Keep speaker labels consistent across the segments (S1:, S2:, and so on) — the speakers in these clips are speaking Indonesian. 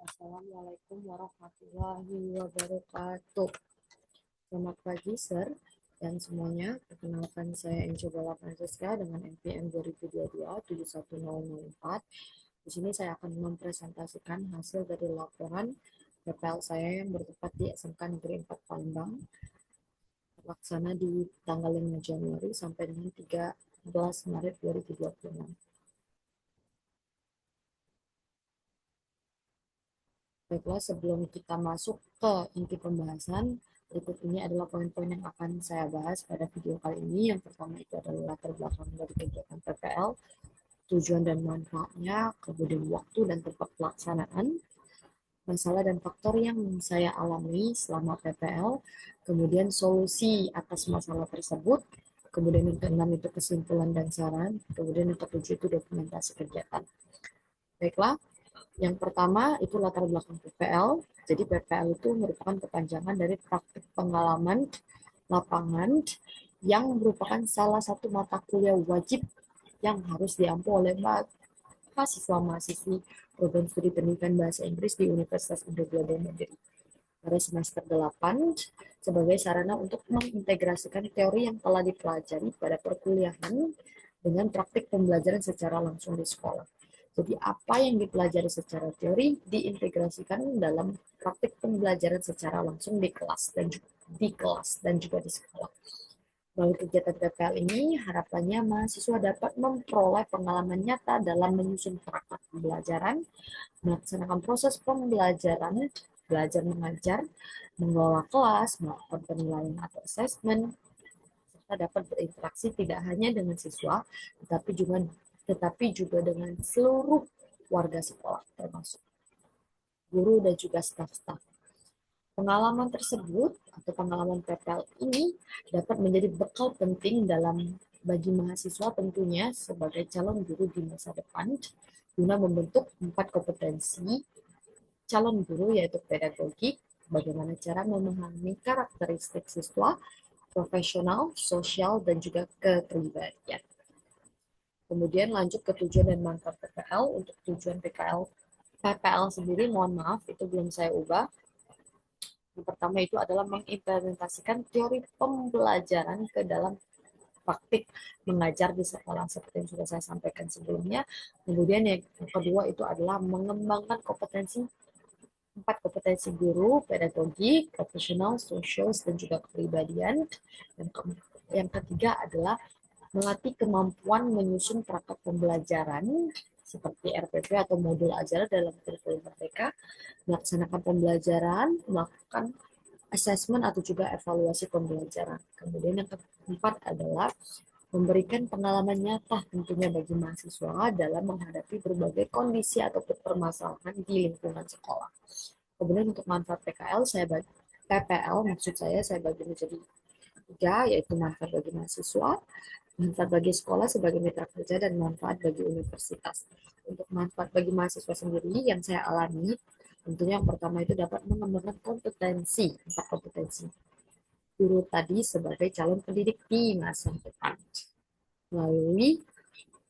S1: Assalamualaikum warahmatullahi wabarakatuh. Selamat pagi, Sir, dan semuanya. Perkenalkan saya Enjo Bala Francesca dengan NPM 2022-71004. Di sini saya akan mempresentasikan hasil dari laporan PPL saya yang bertempat di SMK Negeri 4 Palembang, terlaksana di tanggal 5 Januari sampai dengan 13 Maret 2026. Baiklah, sebelum kita masuk ke inti pembahasan, berikut ini adalah poin-poin yang akan saya bahas pada video kali ini. Yang pertama itu adalah latar belakang dari kegiatan PPL, tujuan dan manfaatnya, kemudian waktu dan tempat pelaksanaan, masalah dan faktor yang saya alami selama PPL, kemudian solusi atas masalah tersebut, kemudian yang keenam itu kesimpulan dan saran, kemudian yang ketujuh itu dokumentasi kegiatan. Baiklah, yang pertama itu latar belakang PPL. Jadi PPL itu merupakan kepanjangan dari praktik pengalaman lapangan yang merupakan salah satu mata kuliah wajib yang harus diampu oleh mahasiswa-mahasiswi program studi pendidikan bahasa Inggris di Universitas Indonesia Negeri pada semester 8 sebagai sarana untuk mengintegrasikan teori yang telah dipelajari pada perkuliahan dengan praktik pembelajaran secara langsung di sekolah. Jadi apa yang dipelajari secara teori diintegrasikan dalam praktik pembelajaran secara langsung di kelas dan juga di sekolah. Melalui kegiatan PPL ini, harapannya mahasiswa dapat memperoleh pengalaman nyata dalam menyusun perangkat pembelajaran, melaksanakan proses pembelajaran, belajar mengajar, mengelola kelas, melakukan penilaian atau assessment, serta dapat berinteraksi tidak hanya dengan siswa, tetapi juga dengan seluruh warga sekolah, termasuk guru dan juga staf-staf. Pengalaman tersebut atau pengalaman PPL ini dapat menjadi bekal penting bagi mahasiswa tentunya sebagai calon guru di masa depan guna membentuk 4 kompetensi calon guru yaitu pedagogik, bagaimana cara memahami karakteristik siswa, profesional, sosial, dan juga kepribadian. Kemudian lanjut ke tujuan dan manfaat PPL. Untuk tujuan PPL sendiri, mohon maaf, itu belum saya ubah. Yang pertama itu adalah mengimplementasikan teori pembelajaran ke dalam praktik mengajar di sekolah seperti yang sudah saya sampaikan sebelumnya. Kemudian yang kedua itu adalah mengembangkan empat kompetensi guru, pedagogi, profesional, sosial, dan juga kepribadian. Yang ketiga adalah melatih kemampuan menyusun perangkat pembelajaran seperti RPP atau modul ajaran dalam kurikulum mereka, melaksanakan pembelajaran, melakukan assessment atau juga evaluasi pembelajaran. Kemudian yang keempat adalah memberikan pengalaman nyata tentunya bagi mahasiswa dalam menghadapi berbagai kondisi atau permasalahan di lingkungan sekolah. Kemudian untuk manfaat PPL maksud saya bagi menjadi tiga, yaitu manfaat bagi mahasiswa, manfaat bagi sekolah sebagai mitra kerja, dan manfaat bagi universitas. Untuk manfaat bagi mahasiswa sendiri yang saya alami, tentunya yang pertama itu dapat mengembangkan empat kompetensi guru tadi sebagai calon pendidik di masa depan melalui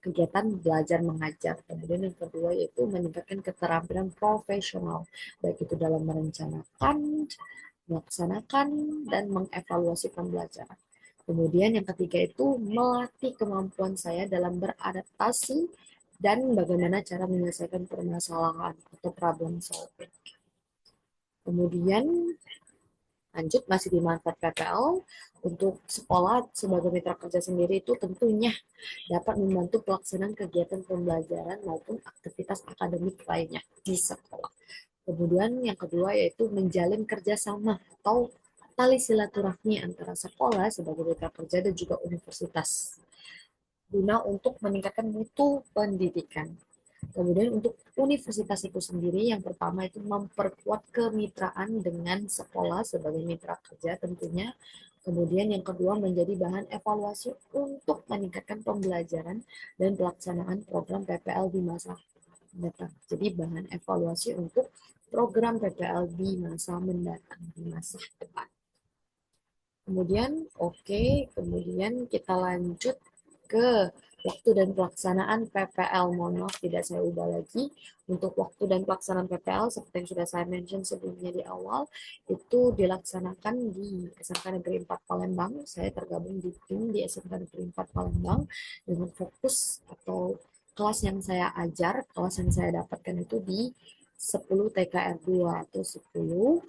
S1: kegiatan belajar mengajar. Kemudian yang kedua yaitu meningkatkan keterampilan profesional, baik itu dalam merencanakan, melaksanakan, dan mengevaluasi pembelajaran. Kemudian yang ketiga itu melatih kemampuan saya dalam beradaptasi dan bagaimana cara menyelesaikan permasalahan atau problem solving. Kemudian lanjut masih di manfaat PPL untuk sekolah sebagai mitra kerja sendiri itu tentunya dapat membantu pelaksanaan kegiatan pembelajaran maupun aktivitas akademik lainnya di sekolah. Kemudian yang kedua yaitu menjalin kerjasama atau tali silaturahmi antara sekolah sebagai mitra kerja dan juga universitas guna untuk meningkatkan mutu pendidikan. Kemudian untuk universitas itu sendiri, yang pertama itu memperkuat kemitraan dengan sekolah sebagai mitra kerja tentunya. Kemudian yang kedua menjadi bahan evaluasi untuk meningkatkan pembelajaran dan pelaksanaan program PPL di masa mendatang. Jadi bahan evaluasi untuk program PPL di masa mendatang, di masa depan. Kemudian, kemudian kita lanjut ke waktu dan pelaksanaan PPL. Mohon maaf tidak saya ubah lagi. Untuk waktu dan pelaksanaan PPL seperti yang sudah saya mention sebelumnya di awal, itu dilaksanakan di SMK Negeri 4 Palembang. Saya tergabung di tim di SMK Negeri 4 Palembang dengan fokus atau kelas yang saya ajar, kelas yang saya dapatkan itu di 10 TKR 2 atau 10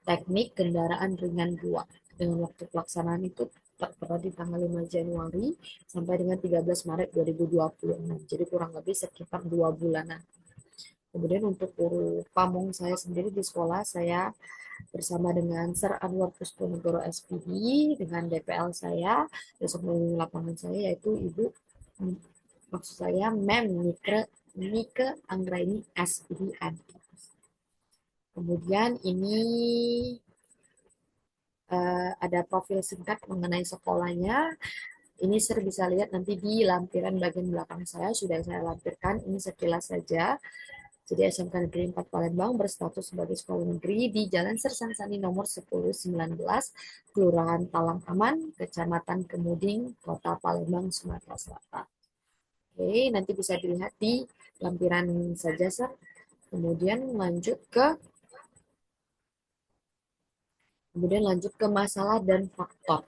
S1: teknik kendaraan ringan 2 dengan waktu pelaksanaan itu tertera di tanggal 5 Januari sampai dengan 13 Maret 2026. Jadi kurang lebih sekitar 2 bulanan. Kemudian untuk guru pamong saya sendiri di sekolah, saya bersama dengan Sir Anwar Pusponegoro SPD dengan DPL saya, besok lapangan saya yaitu Ibu, maksud saya Mem Nike Anggraini SPDN. Kemudian ini ada profil singkat mengenai sekolahnya. Ini Sir bisa lihat nanti di lampiran bagian belakang saya, sudah saya lampirkan, ini sekilas saja. Jadi SMK Negeri 4 Palembang berstatus sebagai sekolah negeri di Jalan Sersangsani nomor 1019, Kelurahan Talang Aman, Kecamatan Kemuding, Kota Palembang, Sumatera Selatan. Oke, nanti bisa dilihat di lampiran saja, Sir. Kemudian lanjut ke masalah dan faktor.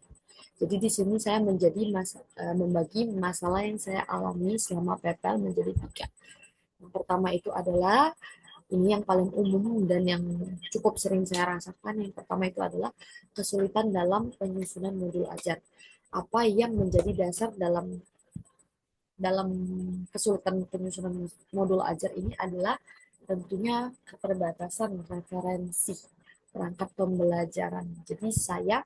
S1: Jadi di sini saya membagi masalah yang saya alami selama PPL menjadi 3. Yang pertama itu adalah ini yang paling umum dan yang cukup sering saya rasakan. Yang pertama itu adalah kesulitan dalam penyusunan modul ajar. Apa yang menjadi dasar dalam kesulitan penyusunan modul ajar ini adalah tentunya keterbatasan referensi perangkat pembelajaran. Jadi saya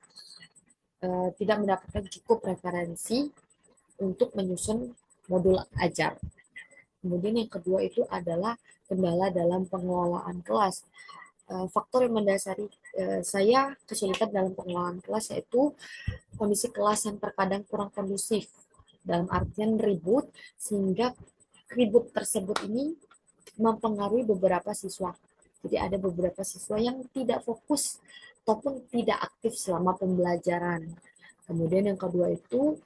S1: tidak mendapatkan cukup referensi untuk menyusun modul ajar. Kemudian yang kedua itu adalah kendala dalam pengelolaan kelas. Faktor yang mendasari saya kesulitan dalam pengelolaan kelas yaitu kondisi kelas yang terkadang kurang kondusif, dalam artian ribut, sehingga ribut tersebut ini mempengaruhi beberapa siswa. Jadi ada beberapa siswa yang tidak fokus ataupun tidak aktif selama pembelajaran. Kemudian yang kedua itu,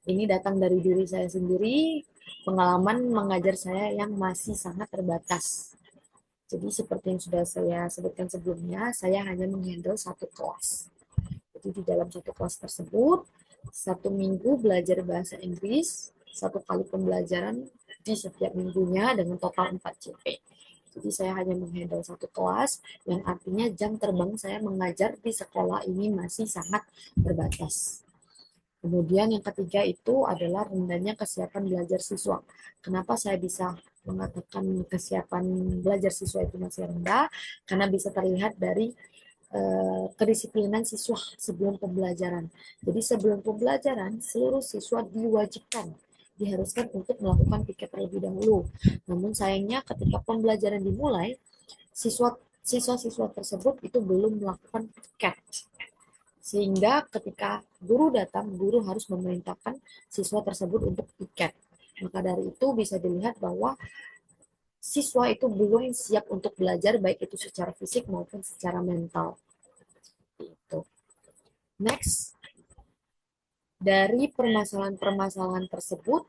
S1: ini datang dari diri saya sendiri, pengalaman mengajar saya yang masih sangat terbatas. Jadi seperti yang sudah saya sebutkan sebelumnya, saya hanya menghandle satu kelas. Jadi di dalam satu kelas tersebut, 1 minggu belajar bahasa Inggris, 1 kali pembelajaran di setiap minggunya dengan total 4 CP. Jadi saya hanya menghandle satu kelas, yang artinya jam terbang saya mengajar di sekolah ini masih sangat terbatas. Kemudian yang ketiga itu adalah rendahnya kesiapan belajar siswa. Kenapa saya bisa mengatakan kesiapan belajar siswa itu masih rendah? Karena bisa terlihat dari kedisiplinan siswa sebelum pembelajaran. Jadi sebelum pembelajaran, seluruh siswa diharuskan untuk melakukan piket terlebih dahulu. Namun sayangnya ketika pembelajaran dimulai, siswa-siswa tersebut itu belum melakukan piket. Sehingga ketika guru datang, guru harus memerintahkan siswa tersebut untuk piket. Maka dari itu bisa dilihat bahwa siswa itu belum siap untuk belajar, baik itu secara fisik maupun secara mental. Itu. Next, dari permasalahan-permasalahan tersebut,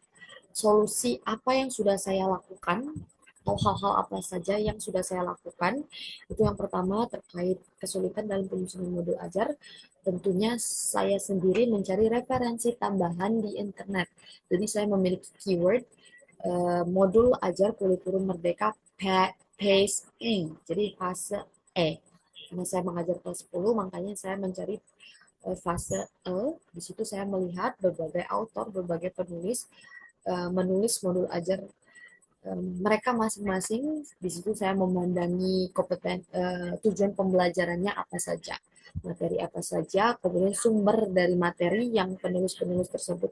S1: solusi apa yang sudah saya lakukan, atau hal-hal apa saja yang sudah saya lakukan, itu yang pertama terkait kesulitan dalam penyusunan modul ajar. Tentunya saya sendiri mencari referensi tambahan di internet. Jadi saya memiliki keyword modul ajar kurikulum merdeka phase E, jadi fase E. Karena saya mengajar kelas 10, makanya saya mencari fase E. Di situ saya melihat berbagai autor, berbagai penulis menulis modul ajar mereka masing-masing. Di situ saya memandangi tujuan pembelajarannya apa saja, materi apa saja, kemudian sumber dari materi yang penulis-penulis tersebut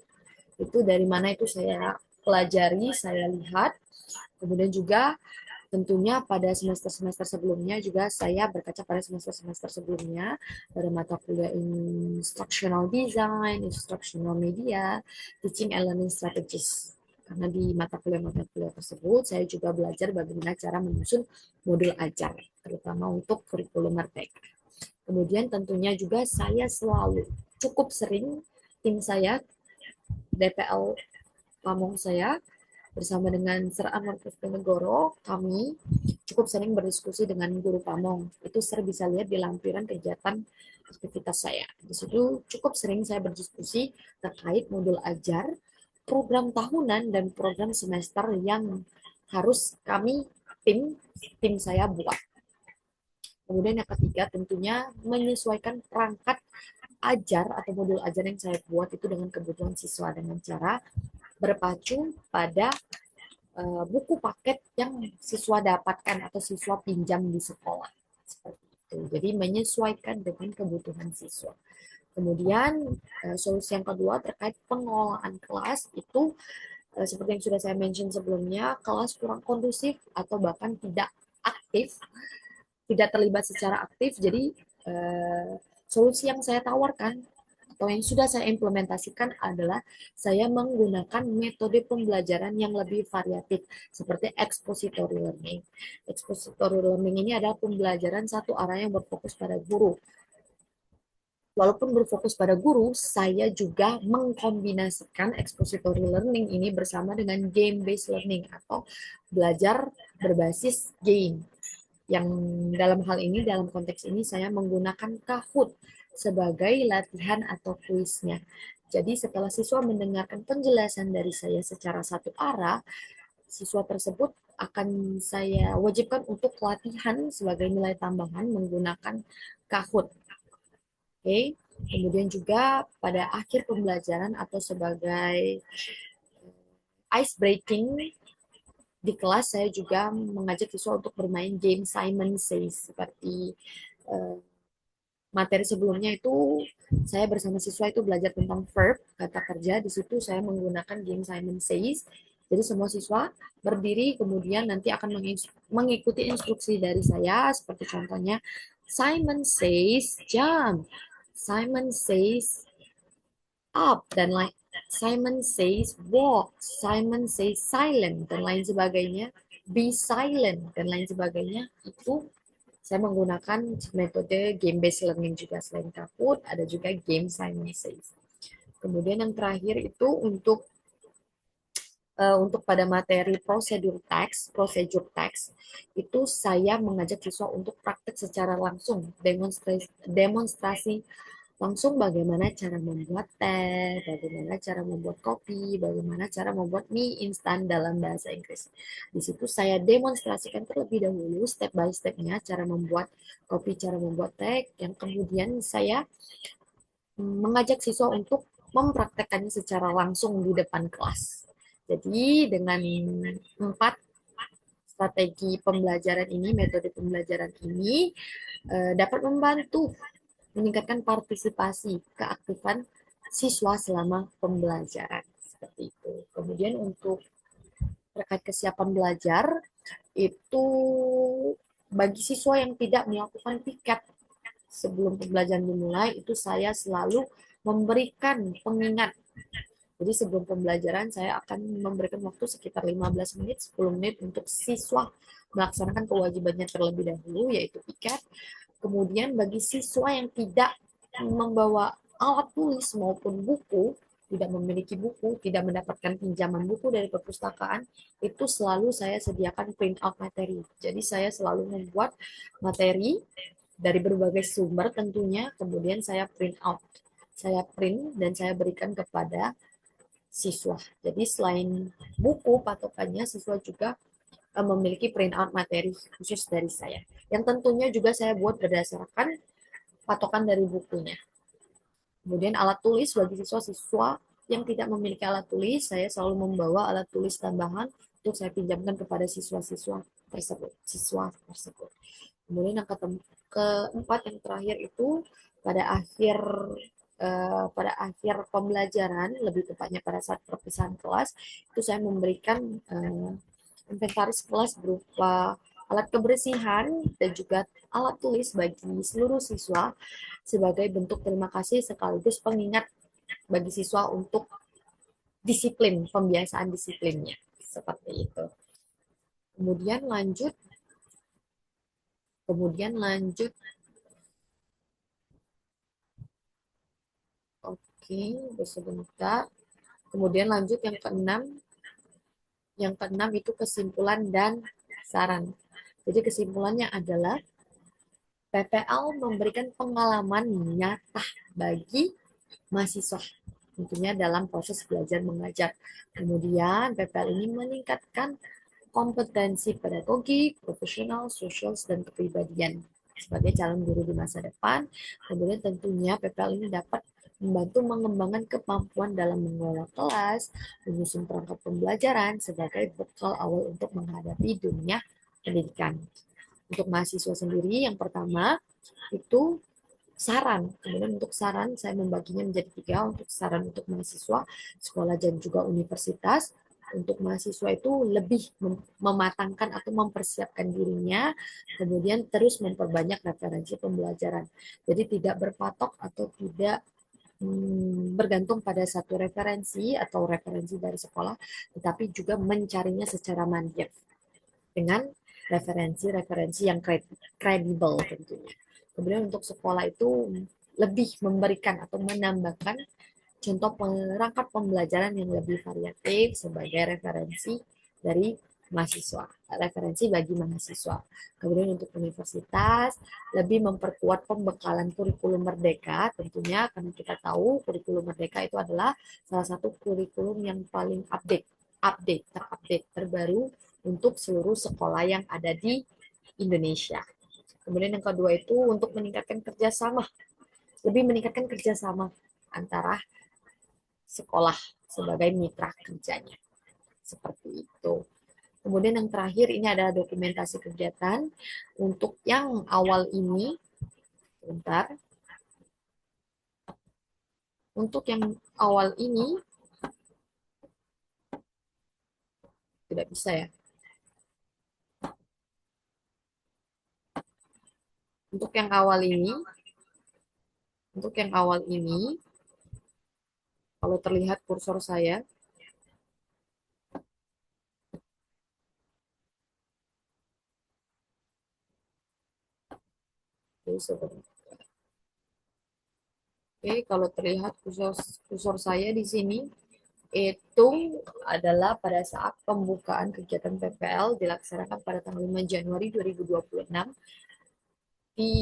S1: itu dari mana, itu saya pelajari, saya lihat. Kemudian juga tentunya pada semester-semester sebelumnya juga saya berkaca pada semester-semester sebelumnya pada mata kuliah Instructional Design, Instructional Media, Teaching and Learning Strategies. Karena di mata kuliah tersebut saya juga belajar bagaimana cara menyusun modul ajar, terutama untuk kurikulum merdeka. Kemudian tentunya juga saya selalu cukup sering tim saya DPL pamong saya bersama dengan Sir Anwar Puspenegoro, kami cukup sering berdiskusi dengan guru pamong. Itu Sir bisa lihat di lampiran kegiatan aktivitas saya. Di situ cukup sering saya berdiskusi terkait modul ajar, program tahunan, dan program semester yang harus kami tim saya buat. Kemudian yang ketiga tentunya menyesuaikan perangkat ajar atau modul ajar yang saya buat itu dengan kebutuhan siswa dengan cara berpacu pada buku paket yang siswa dapatkan atau siswa pinjam di sekolah. Seperti itu. Jadi menyesuaikan dengan kebutuhan siswa. Kemudian solusi yang kedua terkait pengelolaan kelas itu seperti yang sudah saya mention sebelumnya, kelas kurang kondusif atau bahkan tidak aktif, tidak terlibat secara aktif. Jadi solusi yang saya tawarkan atau yang sudah saya implementasikan adalah saya menggunakan metode pembelajaran yang lebih variatif seperti expository learning. Expository learning ini adalah pembelajaran satu arah yang berfokus pada guru. Walaupun berfokus pada guru, saya juga mengkombinasikan expository learning ini bersama dengan game-based learning atau belajar berbasis game. Yang dalam hal ini, dalam konteks ini saya menggunakan Kahoot sebagai latihan atau kuisnya. Jadi setelah siswa mendengarkan penjelasan dari saya secara satu arah, siswa tersebut akan saya wajibkan untuk latihan sebagai nilai tambahan menggunakan Kahoot. Oke, kemudian juga pada akhir pembelajaran atau sebagai ice breaking di kelas saya juga mengajak siswa untuk bermain game Simon Says seperti uh, materi sebelumnya itu saya bersama siswa itu belajar tentang verb kata kerja. Di situ saya menggunakan game Simon Says. Jadi semua siswa berdiri kemudian nanti akan mengikuti instruksi dari saya seperti contohnya Simon says jump, Simon says up dan lain Simon says walk, Simon says silent dan lain sebagainya, be silent dan lain sebagainya. Itu saya menggunakan metode game based learning juga selain Kahoot, ada juga game Simon says. Kemudian yang terakhir itu untuk pada materi prosedur teks itu saya mengajak siswa untuk praktek secara langsung, demonstrasi langsung bagaimana cara membuat teh, bagaimana cara membuat kopi, bagaimana cara membuat mie instan dalam bahasa Inggris. Di situ saya demonstrasikan terlebih dahulu step by stepnya cara membuat kopi, cara membuat teh, yang kemudian saya mengajak siswa untuk mempraktekkannya secara langsung di depan kelas. Jadi dengan 4 strategi pembelajaran ini, metode pembelajaran ini dapat membantu meningkatkan partisipasi keaktifan siswa selama pembelajaran seperti itu. Kemudian untuk terkait kesiapan belajar itu bagi siswa yang tidak melakukan piket sebelum pembelajaran dimulai itu saya selalu memberikan pengingat. Jadi sebelum pembelajaran saya akan memberikan waktu sekitar 15 menit, 10 menit untuk siswa melaksanakan kewajibannya terlebih dahulu yaitu piket. Kemudian bagi siswa yang tidak membawa alat tulis maupun buku, tidak memiliki buku, tidak mendapatkan pinjaman buku dari perpustakaan, itu selalu saya sediakan print out materi. Jadi saya selalu membuat materi dari berbagai sumber tentunya, kemudian saya print out. Saya print dan saya berikan kepada siswa. Jadi selain buku patokannya, siswa juga memiliki print out materi khusus dari saya. Yang tentunya juga saya buat berdasarkan patokan dari bukunya. Kemudian alat tulis bagi siswa-siswa yang tidak memiliki alat tulis, saya selalu membawa alat tulis tambahan untuk saya pinjamkan kepada siswa-siswa tersebut. Kemudian yang keempat yang terakhir itu pada akhir pembelajaran, lebih tepatnya pada saat perpisahan kelas, itu saya memberikan inventaris kelas berupa alat kebersihan dan juga alat tulis bagi seluruh siswa sebagai bentuk terima kasih sekaligus pengingat bagi siswa untuk disiplin, pembiasaan disiplinnya. Seperti itu. Kemudian lanjut, oke, sebentar. Kemudian lanjut yang keenam. Yang keenam itu kesimpulan dan saran. Jadi kesimpulannya adalah PPL memberikan pengalaman nyata bagi mahasiswa tentunya dalam proses belajar mengajar. Kemudian PPL ini meningkatkan kompetensi pedagogik, profesional, sosial, dan kepribadian sebagai calon guru di masa depan. Kemudian tentunya PPL ini dapat membantu mengembangkan kemampuan dalam mengelola kelas, menyusun perangkat pembelajaran sebagai bekal awal untuk menghadapi dunia pendidikan. Untuk mahasiswa sendiri, yang pertama itu saran. Kemudian untuk saran, saya membaginya menjadi tiga. Untuk saran untuk mahasiswa, sekolah dan juga universitas. Untuk mahasiswa itu lebih mematangkan atau mempersiapkan dirinya, kemudian terus memperbanyak referensi pembelajaran. Jadi tidak berpatok atau tidak bergantung pada satu referensi atau referensi dari sekolah, tetapi juga mencarinya secara mandiri dengan referensi-referensi yang kredibel tentunya. Kemudian untuk sekolah itu lebih memberikan atau menambahkan contoh perangkat pembelajaran yang lebih variatif sebagai referensi dari mahasiswa, referensi bagi mahasiswa. Kemudian untuk universitas lebih memperkuat pembekalan kurikulum merdeka tentunya karena kita tahu kurikulum merdeka itu adalah salah satu kurikulum yang paling terupdate, terbaru untuk seluruh sekolah yang ada di Indonesia. Kemudian yang kedua itu untuk meningkatkan kerjasama, lebih meningkatkan kerjasama antara sekolah sebagai mitra kerjanya. Seperti itu. Kemudian yang terakhir ini adalah dokumentasi kegiatan. Untuk yang awal ini, bentar. Untuk yang awal ini, tidak bisa ya. Untuk yang awal ini, untuk yang awal ini, kalau terlihat kursor saya, oke, kalau terlihat kursor saya di sini, itu adalah pada saat pembukaan kegiatan PPL dilaksanakan pada tanggal 5 Januari 2026 di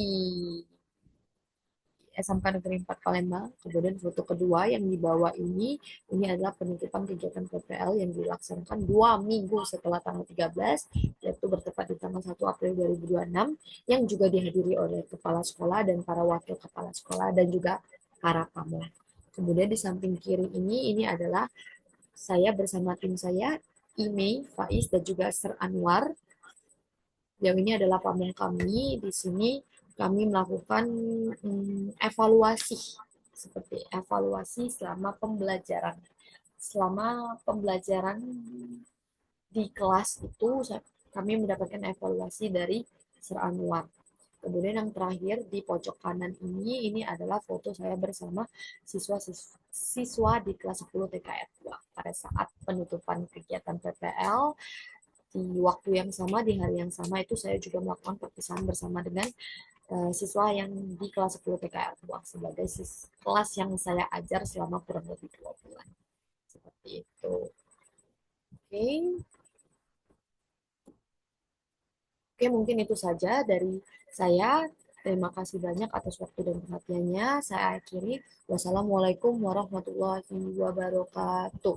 S1: SMK Negeri 4 Palembang. Kemudian foto kedua yang di bawah ini adalah penutupan kegiatan PPL yang dilaksanakan 2 minggu setelah tanggal 13, yaitu bertepat di tanggal 1 April 2026, yang juga dihadiri oleh kepala sekolah dan para wakil kepala sekolah dan juga para pamong. Kemudian di samping kiri ini adalah saya bersama tim saya, Ime, Faiz, dan juga Sir Anwar. Yang ini adalah pamong kami. Di sini kami melakukan evaluasi, seperti evaluasi selama pembelajaran. Selama pembelajaran di kelas itu kami mendapatkan evaluasi dari Sir Anwar. Kemudian yang terakhir di pojok kanan ini adalah foto saya bersama siswa di kelas 10 TKR 2 pada saat penutupan kegiatan PPL. Di waktu yang sama, di hari yang sama itu saya juga melakukan perpisahan bersama dengan siswa yang di kelas 10 TKR 2 sebagai kelas yang saya ajar selama kurang lebih 2 bulan. Seperti itu. Oke. Oke, mungkin itu saja dari saya. Terima kasih banyak atas waktu dan perhatiannya. Saya akhiri. Wassalamualaikum warahmatullahi wabarakatuh.